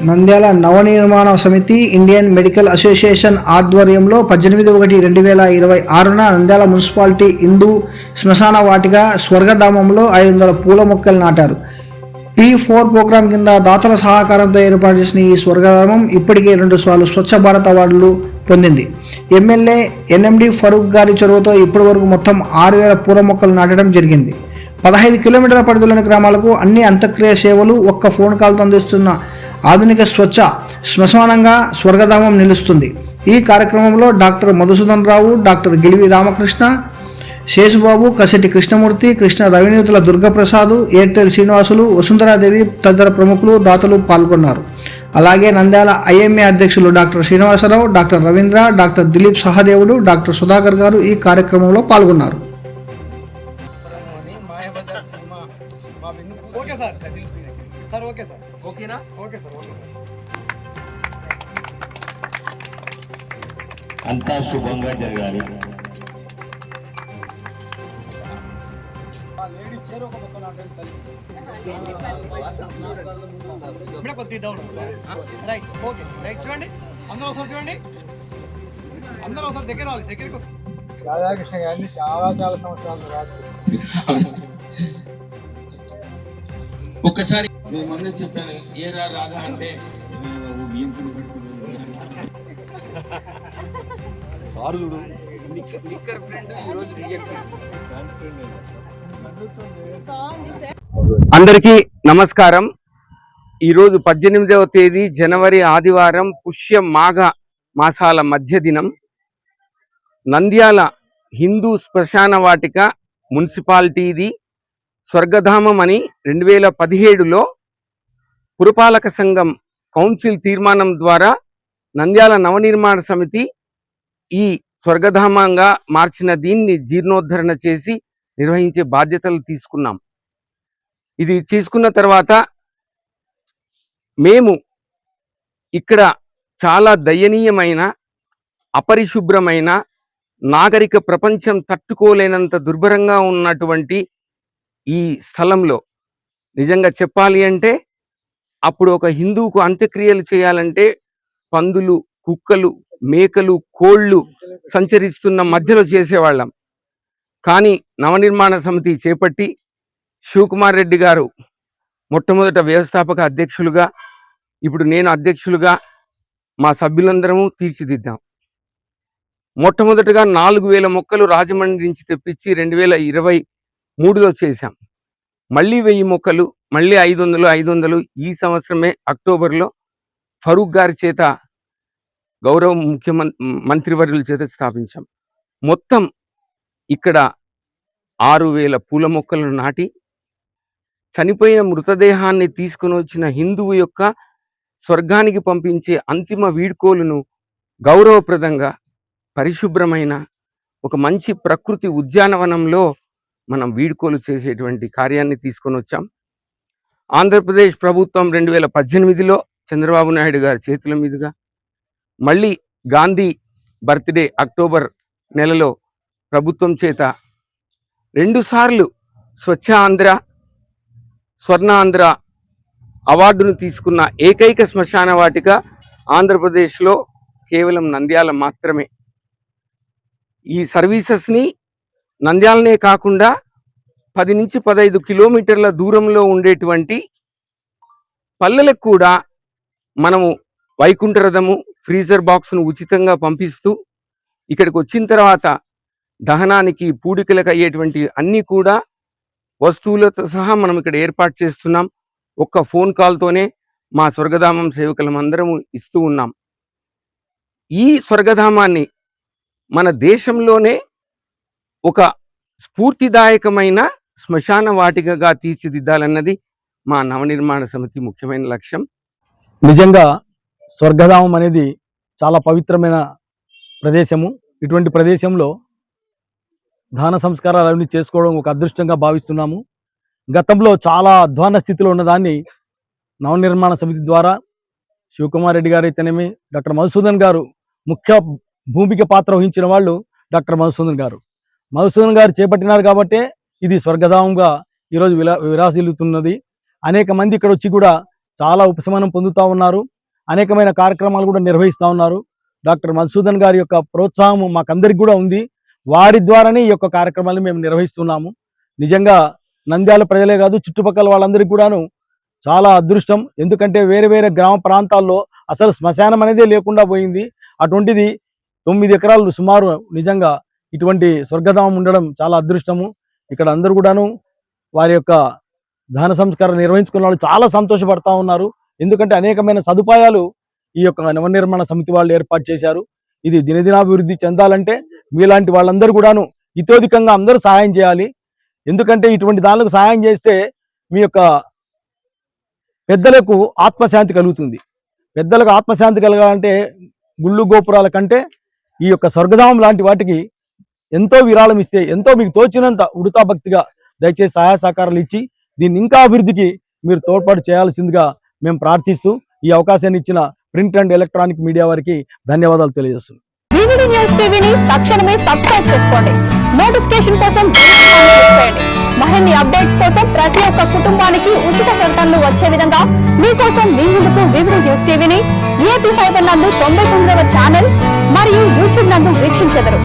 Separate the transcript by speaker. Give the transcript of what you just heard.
Speaker 1: నంద్యాల నవనిర్మాణ సమితి Indian medical association ఆధ్వర్యంలో 18/1/2026న Nandyal municipality Hindu శ్మశాన వాటిక స్వర్గధామంలో 500 పూల మొక్కలు నాటారు. P4 ప్రోగ్రాం కింద దాతల సహకారంతో ఏర్పాటు చేసిన ఈ స్వర్గధామం ఇప్పటికే 2 సార్లు స్వచ్ఛ భారత్ అవార్డులు పొందింది. ఎమ్మెల్యే ఎన్ఎండి ఫరూక్ గారి చొరవతో ఇప్పటి వరకు మొత్తం 6000 పూల మొక్కలు నాటడం జరిగింది. 15 కిలోమీటర్ల పరిధిలోని గ్రామాలకు అన్ని అంత్యక్రియ సేవలు ఒక్క ఫోన్ కాల్తో అందిస్తున్న ఆధునిక స్వచ్ఛ శ్మశానంగా స్వర్గధామం నిలుస్తుంది. ఈ కార్యక్రమంలో doctor Madhusudan Rao, doctor Gilivi Ramakrishna, Seshubabu, Kasetti Krishnamurthy, Krishna Ravinithula Durgaprasad, Airtel Srinivasulu, Vasundharadevi తదితర ప్రముఖులు దాతలు పాల్గొన్నారు. అలాగే నంద్యాల ఐఎంఏ అధ్యక్షులు doctor Srinivasarao, doctor Ravindra, doctor Dilip Sahadevudu, doctor Sudhakar గారు ఈ కార్యక్రమంలో పాల్గొన్నారు.
Speaker 2: అంతా శుభంగా జరగాలి.
Speaker 3: చూడండి, అందరూ ఒకసారి చూడండి, అందరూ ఒకసారి దగ్గర రావాలి. దగ్గరికి
Speaker 4: రాధాకృష్ణ గారిని చాలా సంవత్సరాలు
Speaker 2: ఒక్కసారి నేను మొన్న చెప్పాను, ఏరా రాధా అంటే
Speaker 5: అందరికీ నమస్కారం. ఈరోజు 18వ తేదీ జనవరి ఆదివారం, పుష్య మాఘ మాసాల మధ్య దినం. నంద్యాల హిందూ శ్మశాన వాటిక మున్సిపాలిటీది స్వర్గధామం అని 2017లో పురపాలక సంఘం కౌన్సిల్ తీర్మానం ద్వారా నంద్యాల నవనిర్మాణ సమితి ఈ స్వర్గధామంగా మార్చిన దీన్ని జీర్ణోద్ధరణ చేసి నిర్వహించే బాధ్యతలు తీసుకున్నాం. ఇది తీసుకున్న తర్వాత మేము ఇక్కడ చాలా దయనీయమైన, అపరిశుభ్రమైన, నాగరిక ప్రపంచం తట్టుకోలేనంత దుర్భరంగా ఉన్నటువంటి ఈ స్థలంలో నిజంగా చెప్పాలి అంటే అప్పుడు ఒక హిందువుకు అంత్యక్రియలు చేయాలంటే పందులు, కుక్కలు, మేకలు, కోళ్ళు సంచరిస్తున్న మధ్యలో చేసేవాళ్ళం. కానీ నవనిర్మాణ సమితి చేపట్టి శివకుమార్ రెడ్డి గారు మొట్టమొదట వ్యవస్థాపక అధ్యక్షులుగా, ఇప్పుడు నేను అధ్యక్షులుగా మా సభ్యులందరము తీర్చిదిద్దాం. మొట్టమొదటగా 4000 మొక్కలు రాజమండ్రి నుంచి తెప్పించి 2023లో చేశాం. మళ్ళీ 1000 మొక్కలు, మళ్ళీ 500 ఈ సంవత్సరమే అక్టోబర్లో ఫరూక్ గారి చేత, గౌరవ మంత్రివర్యుల చేత స్థాపించాం. మొత్తం ఇక్కడ 6000 పూల మొక్కలను నాటి చనిపోయిన మృతదేహాన్ని తీసుకుని వచ్చిన హిందువు యొక్క స్వర్గానికి పంపించే అంతిమ వీడ్కోలును గౌరవప్రదంగా, పరిశుభ్రమైన ఒక మంచి ప్రకృతి ఉద్యానవనంలో మనం వీడ్కోలు చేసేటువంటి కార్యాన్ని తీసుకొని వచ్చాం. ఆంధ్రప్రదేశ్ ప్రభుత్వం 2018లో చంద్రబాబు నాయుడు గారి చేతుల మీదుగా, మళ్ళీ గాంధీ బర్త్డే అక్టోబర్ నెలలో ప్రభుత్వం చేత 2 సార్లు స్వచ్ఛ ఆంధ్ర, స్వర్ణాంధ్ర అవార్డును తీసుకున్న ఏకైక శ్మశాన వాటిక ఆంధ్రప్రదేశ్లో కేవలం నంద్యాల మాత్రమే. ఈ సర్వీసెస్ని నంద్యాలనే కాకుండా 10 నుంచి 15 కిలోమీటర్ల దూరంలో ఉండేటువంటి పల్లెలకు కూడా మనము వైకుంఠ రథము, ఫ్రీజర్ బాక్స్ను ఉచితంగా పంపిస్తూ ఇక్కడికి వచ్చిన తర్వాత దహనానికి, పూడికలకు అయ్యేటువంటి అన్నీ కూడా వస్తువులతో సహా మనం ఇక్కడ ఏర్పాటు చేస్తున్నాం. ఒక్క ఫోన్ కాల్తోనే మా స్వర్గధామం సేవకులం అందరము ఇస్తూ ఉన్నాం. ఈ స్వర్గధామాన్ని మన దేశంలోనే ఒక స్ఫూర్తిదాయకమైన శ్మశాన వాటికగా తీర్చిదిద్దాలన్నది మా నవనిర్మాణ సమితి ముఖ్యమైన లక్ష్యం.
Speaker 4: నిజంగా స్వర్గధామం అనేది చాలా పవిత్రమైన ప్రదేశము. ఇటువంటి ప్రదేశంలో దాన సంస్కారాలు అవన్నీ చేసుకోవడం ఒక అదృష్టంగా భావిస్తున్నాము. గతంలో చాలా అధ్వాన స్థితిలో ఉన్నదాన్ని నవనిర్మాణ సమితి ద్వారా శివకుమార్ రెడ్డి గారు అయితేనేమి, డాక్టర్ మధుసూదన్ గారు ముఖ్య భూమిక పాత్ర వహించిన వాళ్ళు డాక్టర్ మధుసూదన్ గారు చేపట్టినారు కాబట్టి ఇది స్వర్గధామంగా ఈరోజు విరాసిల్లుతున్నది. అనేక మంది ఇక్కడ వచ్చి కూడా చాలా ఉపశమనం పొందుతూ ఉన్నారు. అనేకమైన కార్యక్రమాలు కూడా నిర్వహిస్తూ ఉన్నారు. డాక్టర్ మధుసూదన్ గారి యొక్క ప్రోత్సాహం మాకందరికి కూడా ఉంది. వారి ద్వారానే ఈ యొక్క కార్యక్రమాలను మేము నిర్వహిస్తున్నాము. నిజంగా నంద్యాల ప్రజలే కాదు, చుట్టుపక్కల వాళ్ళందరికీ కూడాను చాలా అదృష్టం. ఎందుకంటే వేరే వేరే గ్రామ ప్రాంతాల్లో అసలు శ్మశానం అనేదే లేకుండా పోయింది. అటువంటిది 9 ఎకరాలు సుమారు నిజంగా ఇటువంటి స్వర్గధామం ఉండడం చాలా అదృష్టము. ఇక్కడ అందరూ కూడాను వారి యొక్క దహన సంస్కారం నిర్వహించుకున్న వాళ్ళు చాలా సంతోషపడతా ఉన్నారు. ఎందుకంటే అనేకమైన సదుపాయాలు ఈ యొక్క నవనిర్మాణ సమితి వాళ్ళు ఏర్పాటు చేశారు. ఇది దినదినాభివృద్ధి చెందాలంటే మీలాంటి వాళ్ళందరూ కూడాను ఇతోధికంగా అందరూ సహాయం చేయాలి. ఎందుకంటే ఇటువంటి దానికి సహాయం చేస్తే మీ యొక్క పెద్దలకు ఆత్మశాంతి కలుగుతుంది. పెద్దలకు ఆత్మశాంతి కలగాలంటే గుళ్ళు గోపురాల కంటే ఈ యొక్క స్వర్గధామం లాంటి వాటికి ఎంతో విరాళం ఇస్తే, ఎంతో మీకు తోచినంత ఉడతా భక్తిగా దయచేసి సహాయ సహకారాలు ఇచ్చి దీన్ని ఇంకా అభివృద్ధికి మీరు తోడ్పాటు చేయాల్సిందిగా మేము ప్రార్థిస్తూ ఈ అవకాశాన్ని ఇచ్చిన ప్రింట్ అండ్ ఎలక్ట్రానిక్ మీడియా వారికి ధన్యవాదాలు తెలియజేస్తున్నాం.
Speaker 6: వివిడి న్యూస్ టీవీని తక్షణమే సబ్స్క్రైబ్ చేసుకోండి. నోటిఫికేషన్ కోసం బెల్ ఐకాన్ క్లిక్ చేయండి. మరిన్ని అప్డేట్స్ కోసం ప్రతి ఒక్క కుటుంబానికి ఉచిత ప్రకటనలు వచ్చే విధంగా మీకోసం మీ ముందుకు వివిడి న్యూస్ టీవీని ఏపీ 5 నందు 99వ ఛానల్ మరియు యూట్యూబ్ నందు వీక్షించెదరు.